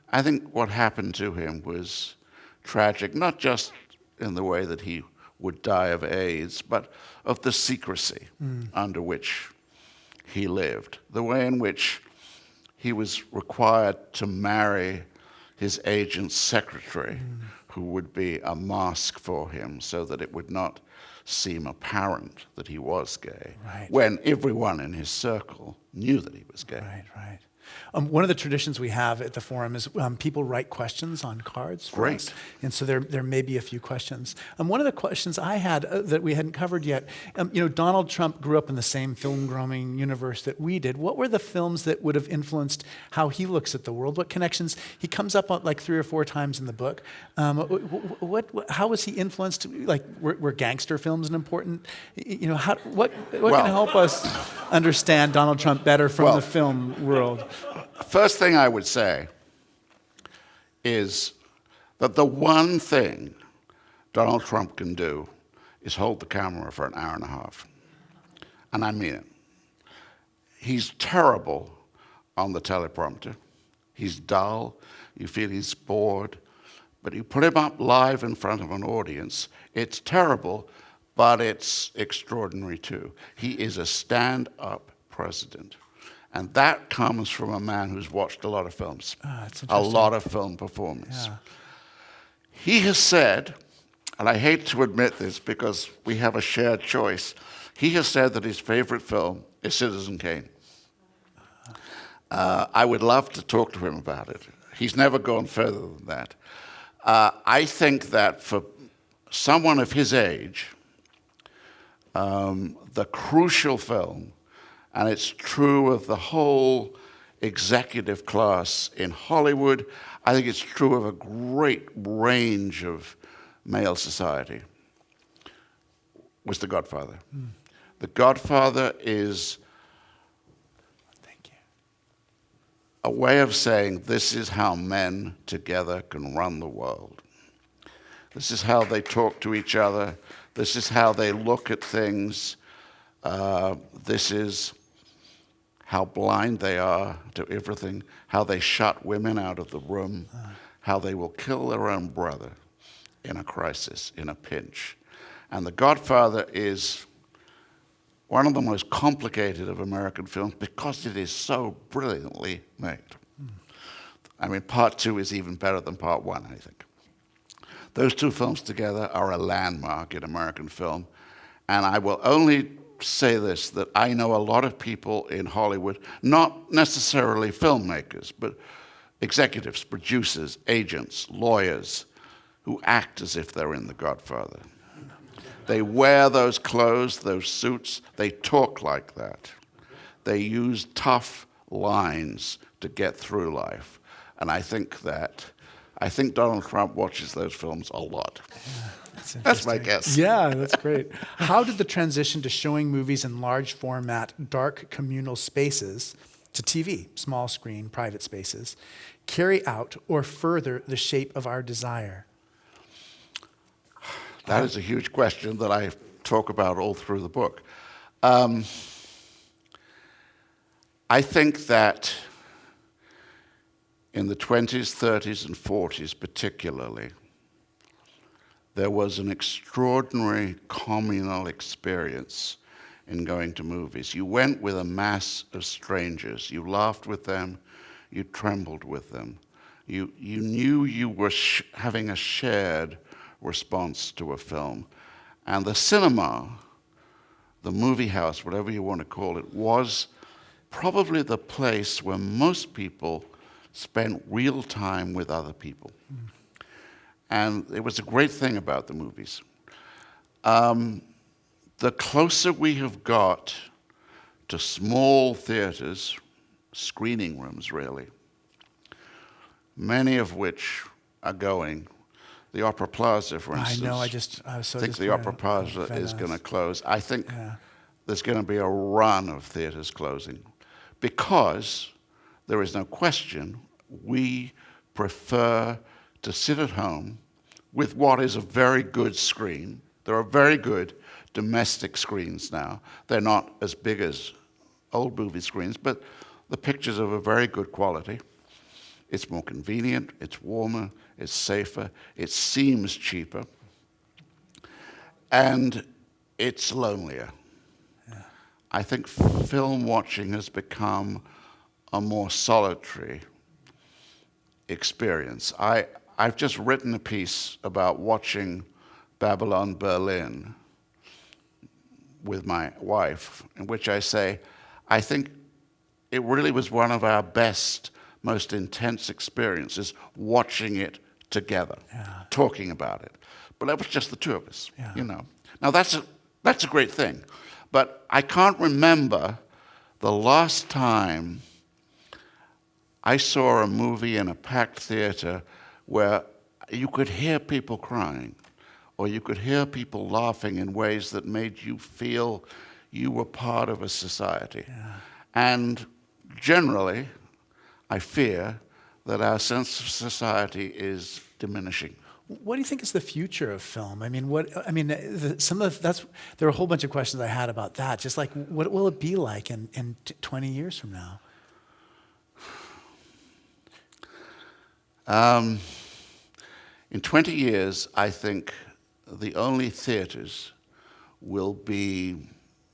I think what happened to him was tragic, not just in the way that he would die of AIDS, but of the secrecy under which he lived, the way in which he was required to marry his agent's secretary, who would be a mask for him so that it would not seem apparent that he was gay, when everyone in his circle knew that he was gay. Right. One of the traditions we have at the forum is people write questions on cards for us. And so there may be a few questions. One of the questions I had that we hadn't covered yet, Donald Trump grew up in the same film-growing universe that we did. What were the films that would have influenced how he looks at the world? What connections? He comes up on like 3 or 4 times in the book. How was he influenced? Like, were gangster films an important? What can help us understand Donald Trump better from the film world? First thing I would say is that the one thing Donald Trump can do is hold the camera for an hour and a half. And I mean it. He's terrible on the teleprompter. He's dull. You feel he's bored. But you put him up live in front of an audience. It's terrible, but it's extraordinary too. He is a stand-up president. And that comes from a man who's watched a lot of films, a lot of film performance. Yeah. He has said, and I hate to admit this because we have a shared choice, he has said that his favorite film is Citizen Kane. I would love to talk to him about it. He's never gone further than that. I think that for someone of his age, the crucial film, and it's true of the whole executive class in Hollywood. I think it's true of a great range of male society, was The Godfather. The Godfather is a way of saying this is how men together can run the world. This is how they talk to each other. This is how they look at things. This is how blind they are to everything, how they shut women out of the room, how they will kill their own brother in a crisis, in a pinch. And The Godfather is one of the most complicated of American films because it is so brilliantly made. I mean, part 2 is even better than part 1, I think. Those 2 films together are a landmark in American film. And I will only say this, that I know a lot of people in Hollywood, not necessarily filmmakers, but executives, producers, agents, lawyers, who act as if they're in The Godfather. They wear those clothes, those suits, they talk like that. They use tough lines to get through life. And I think Donald Trump watches those films a lot. That's my guess. Yeah, that's great. How did the transition to showing movies in large format, dark communal spaces to TV, small screen, private spaces, carry out or further the shape of our desire? That is a huge question that I talk about all through the book. I think that in the 20s, 30s, and 40s particularly, there was an extraordinary communal experience in going to movies. You went with a mass of strangers. You laughed with them. You trembled with them. You knew you were having a shared response to a film. And the cinema, the movie house, whatever you want to call it, was probably the place where most people spent real time with other people. And it was a great thing about the movies. The closer we have got to small theaters, screening rooms really, many of which are going. The Opera Plaza, for instance. I know, I was so think the Opera Plaza is going to close. I think there's going to be a run of theaters closing because there is no question we prefer to sit at home with what is a very good screen. There are very good domestic screens now. They're not as big as old movie screens, but the pictures are of a very good quality. It's more convenient, it's warmer, it's safer, it seems cheaper, and it's lonelier. Yeah. I think film watching has become a more solitary experience. I've just written a piece about watching Babylon Berlin with my wife, in which I say, I think it really was one of our best, most intense experiences watching it together, talking about it. But that was just the two of us, you know. Now that's a great thing, but I can't remember the last time I saw a movie in a packed theater where you could hear people crying, or you could hear people laughing in ways that made you feel you were part of a society. Yeah. And generally, I fear that our sense of society is diminishing. What do you think is the future of film? I mean, there are a whole bunch of questions I had about that. Just like, what will it be like in 20 years from now? In 20 years, I think the only theaters will be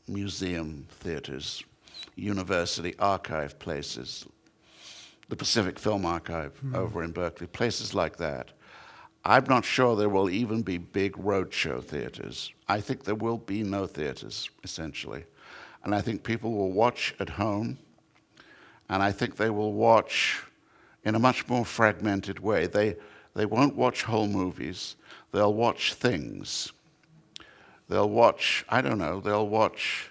museum theaters, university archive places, the Pacific Film Archive over in Berkeley, places like that. I'm not sure there will even be big roadshow theaters. I think there will be no theaters, essentially. And I think people will watch at home, and I think they will watch in a much more fragmented way. They won't watch whole movies. They'll watch things. They'll watch, I don't know, they'll watch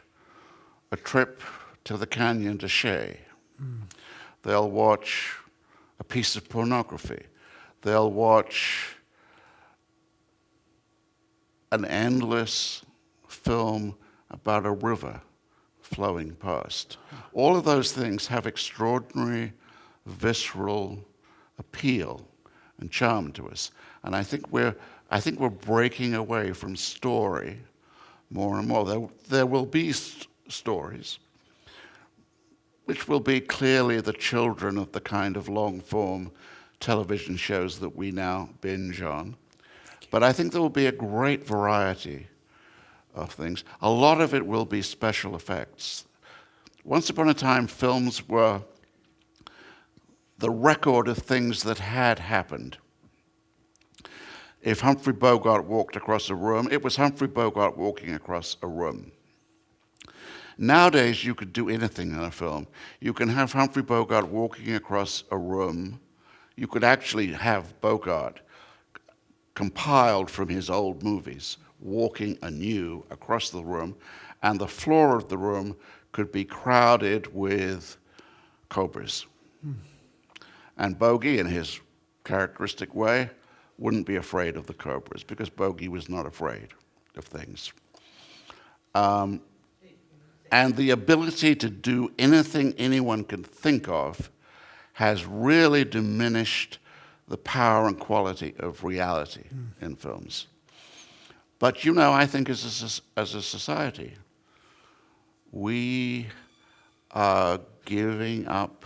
a trip to the canyon to Shea. They'll watch a piece of pornography. They'll watch an endless film about a river flowing past. All of those things have extraordinary, visceral appeal and charm to us. And I think we're breaking away from story more and more. There will be stories which will be clearly the children of the kind of long-form television shows that we now binge on. But I think there will be a great variety of things. A lot of it will be special effects. Once upon a time, films were the record of things that had happened. If Humphrey Bogart walked across a room, it was Humphrey Bogart walking across a room. Nowadays, you could do anything in a film. You can have Humphrey Bogart walking across a room. You could actually have Bogart compiled from his old movies, walking anew across the room, and the floor of the room could be crowded with cobras. And Bogey, in his characteristic way, wouldn't be afraid of the cobras because Bogey was not afraid of things. And the ability to do anything anyone can think of has really diminished the power and quality of reality in films. But you know, I think as a society, we are giving up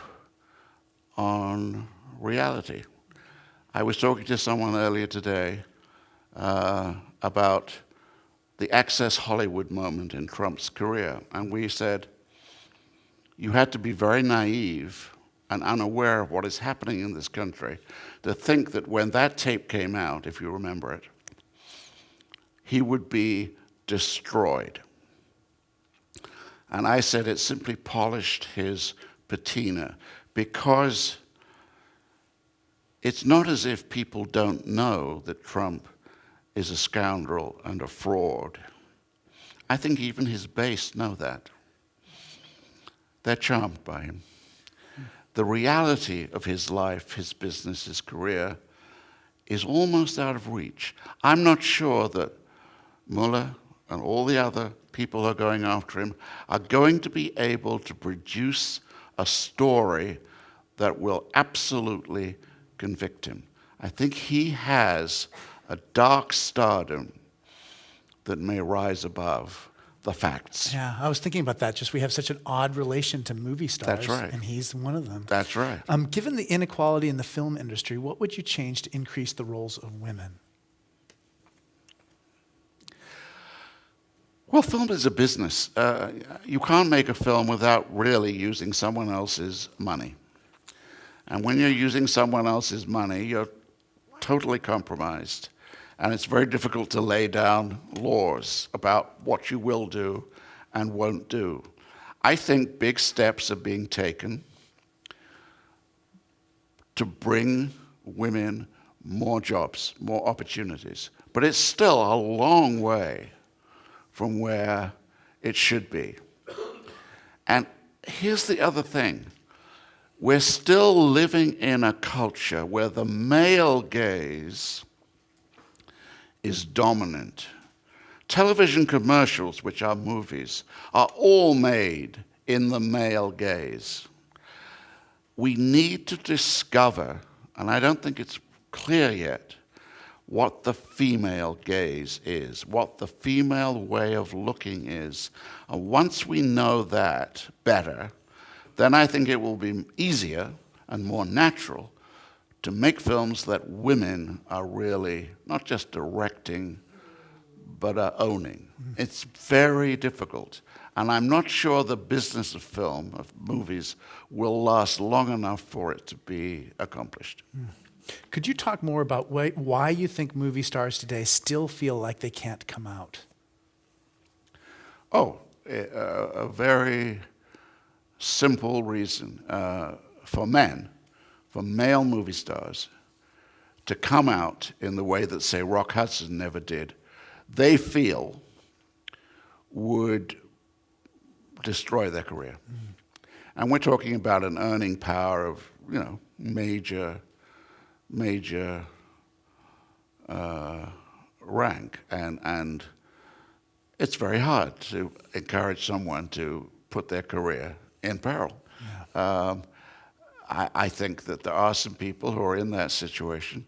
on reality. I was talking to someone earlier today about the Access Hollywood moment in Trump's career. And we said, you had to be very naive and unaware of what is happening in this country to think that when that tape came out, if you remember it, he would be destroyed. And I said it simply polished his patina, because it's not as if people don't know that Trump is a scoundrel and a fraud. I think even his base know that. They're charmed by him. The reality of his life, his business, his career is almost out of reach. I'm not sure that Mueller and all the other people who are going after him are going to be able to produce a story that will absolutely convict him. I think he has a dark stardom that may rise above the facts. Yeah, I was thinking about that. Just we have such an odd relation to movie stars. That's right. And he's one of them. That's right. Given the inequality in the film industry, what would you change to increase the roles of women? Well, film is a business. You can't make a film without really using someone else's money. And when you're using someone else's money, you're totally compromised. And it's very difficult to lay down laws about what you will do and won't do. I think big steps are being taken to bring women more jobs, more opportunities. But it's still a long way from where it should be. And here's the other thing. We're still living in a culture where the male gaze is dominant. Television commercials, which are movies, are all made in the male gaze. We need to discover, and I don't think it's clear yet, what the female gaze is, what the female way of looking is. And once we know that better, then I think it will be easier and more natural to make films that women are really not just directing, but are owning. It's very difficult. And I'm not sure the business of film, of movies, will last long enough for it to be accomplished. Could you talk more about why you think movie stars today still feel like they can't come out? Oh, a very simple reason for men, for male movie stars, to come out in the way that, say, Rock Hudson never did, they feel would destroy their career. And we're talking about an earning power of, major rank. And it's very hard to encourage someone to put their career in peril. Yeah. I think that there are some people who are in that situation,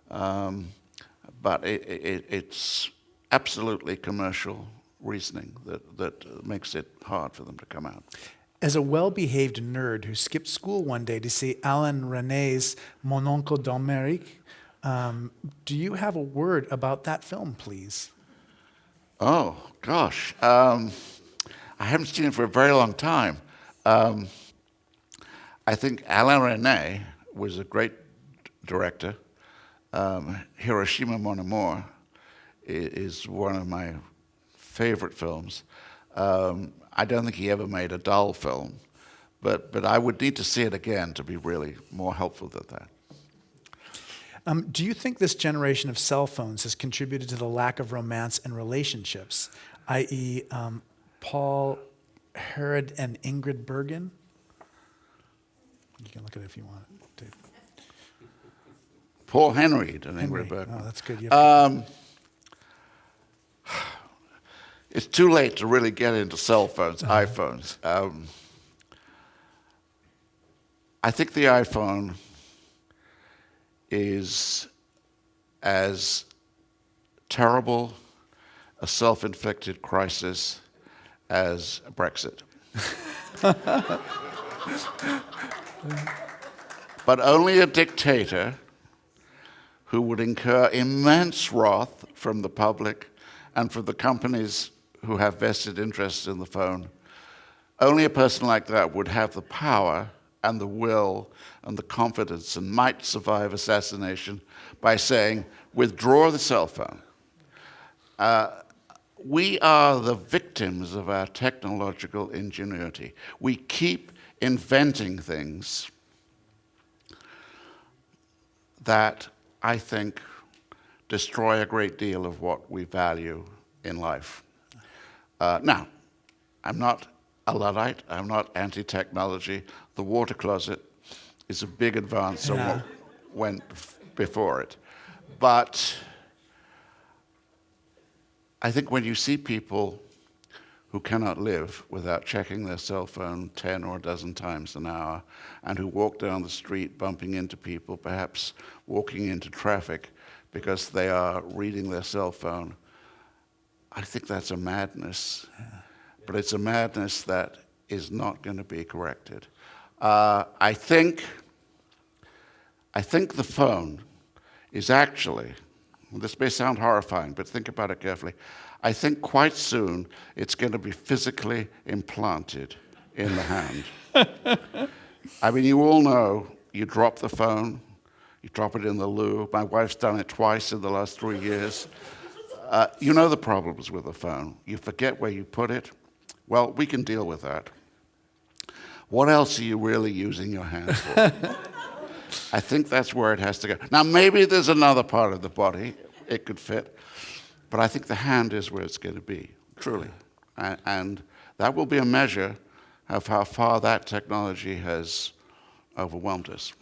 but it's absolutely commercial reasoning that makes it hard for them to come out. As a well-behaved nerd who skipped school one day to see Alain René's Mon Oncle d'Amérique, do you have a word about that film, please? Oh, gosh. I haven't seen it for a very long time. I think Alain René was a great director. Hiroshima Mon Amour is one of my favorite films. I don't think he ever made a dull film, but I would need to see it again to be really more helpful than that. Do you think this generation of cell phones has contributed to the lack of romance in relationships, i.e., Paul Herod and Ingrid Bergen? You can look at it if you want, Dave. Paul Henry and Ingrid Bergen. Oh, that's good. It's too late to really get into cell phones, iPhones. I think the iPhone is as terrible a self-inflicted crisis as Brexit. But only a dictator who would incur immense wrath from the public and from the companies who have vested interests in the phone. Only a person like that would have the power and the will and the confidence and might survive assassination by saying, withdraw the cell phone. We are the victims of our technological ingenuity. We keep inventing things that I think destroy a great deal of what we value in life. Now, I'm not a Luddite, I'm not anti-technology. The water closet is a big advance on what went before it. But I think when you see people who cannot live without checking their cell phone 10 or a dozen times an hour, and who walk down the street bumping into people, perhaps walking into traffic because they are reading their cell phone, I think that's a madness. But it's a madness that is not going to be corrected. I think the phone is actually, this may sound horrifying, but think about it carefully. I think quite soon it's going to be physically implanted in the hand. I mean, you all know you drop the phone, you drop it in the loo. My wife's done it twice in the last 3 years. You know the problems with the phone. You forget where you put it. Well, we can deal with that. What else are you really using your hands for? I think that's where it has to go. Now, maybe there's another part of the body it could fit, but I think the hand is where it's going to be, truly. And that will be a measure of how far that technology has overwhelmed us.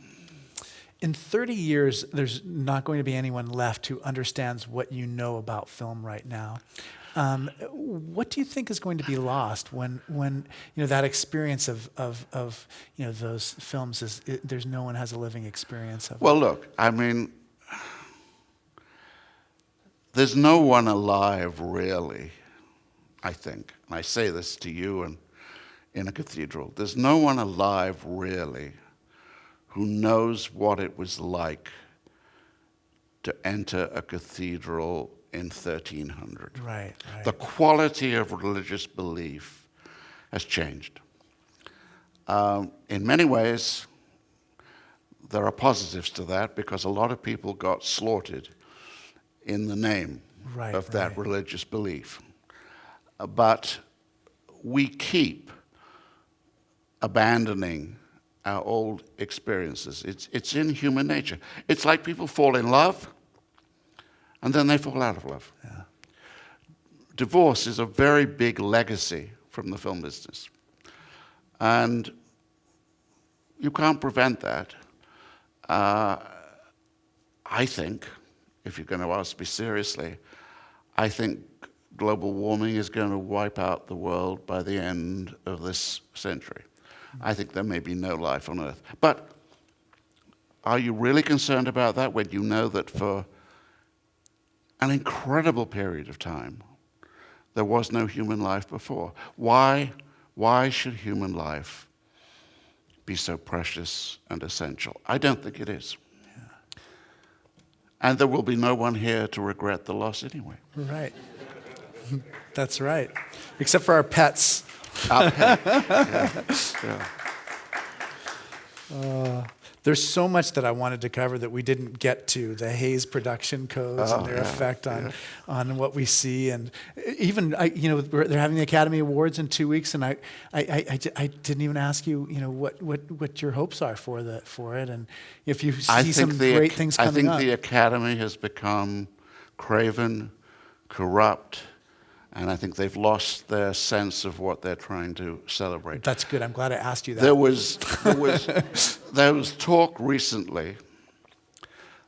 In 30 years, there's not going to be anyone left who understands what you know about film right now. What do you think is going to be lost when you know that experience of you know those films is there's no one has a living experience of it? Well, look, I mean, there's no one alive really, I think. And I say this to you and in a cathedral. There's no one alive really who knows what it was like to enter a cathedral in 1300. Right. The quality of religious belief has changed. In many ways, there are positives to that because a lot of people got slaughtered in the name of that religious belief. But we keep abandoning our old experiences. It's in human nature. It's like people fall in love and then they fall out of love. Yeah. Divorce is a very big legacy from the film business. And you can't prevent that. I think, if you're going to ask me seriously, I think global warming is going to wipe out the world by the end of this century. I think there may be no life on Earth. But are you really concerned about that when you know that for an incredible period of time there was no human life before? Why should human life be so precious and essential? I don't think it is. Yeah. And there will be no one here to regret the loss anyway. Right. That's right. Except for our pets. Yeah. There's so much that I wanted to cover that we didn't get to. The Hays production codes and their effect on what we see, and even you know they're having the Academy Awards in 2 weeks, and I didn't even ask you what your hopes are for it, and if you see some great things coming up. I think the Academy has become craven, corrupt. And I think they've lost their sense of what they're trying to celebrate. That's good. I'm glad I asked you that. There was talk recently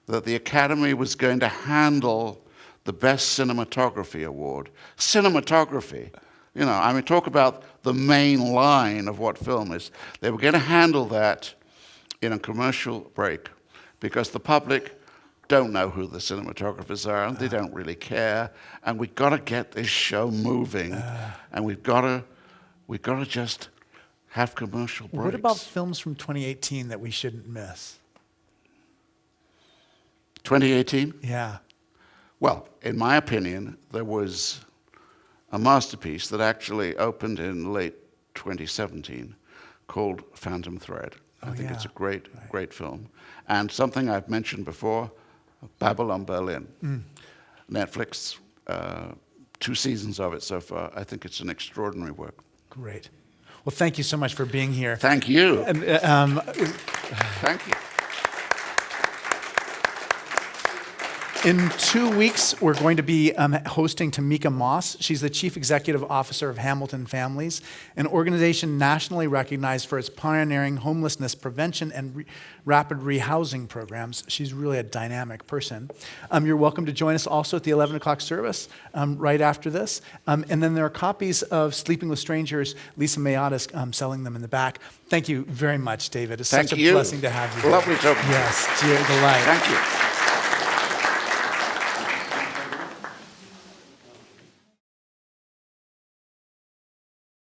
that the Academy was going to handle the Best Cinematography Award. Cinematography, you know, I mean, talk about the main line of what film is. They were going to handle that in a commercial break because the public don't know who the cinematographers are, and they don't really care. And we've got to get this show moving, and we've got to just have commercial breaks. What about films from 2018 that we shouldn't miss? 2018? Yeah. Well, in my opinion, there was a masterpiece that actually opened in late 2017 called Phantom Thread. I think it's a great film. And something I've mentioned before, Babylon Berlin. Netflix, 2 seasons of it so far. I think it's an extraordinary work. Great. Well, thank you so much for being here. Thank you. And, Thank you. in 2 weeks, we're going to be hosting Tamika Moss. She's the Chief Executive Officer of Hamilton Families, an organization nationally recognized for its pioneering homelessness prevention and rapid rehousing programs. She's really a dynamic person. You're welcome to join us also at the 11 o'clock service right after this. And then there are copies of Sleeping with Strangers. Lisa Mayada's selling them in the back. Thank you very much, David. It's such a blessing to have you. Lovely talking to you. Yes, delight. Thank you.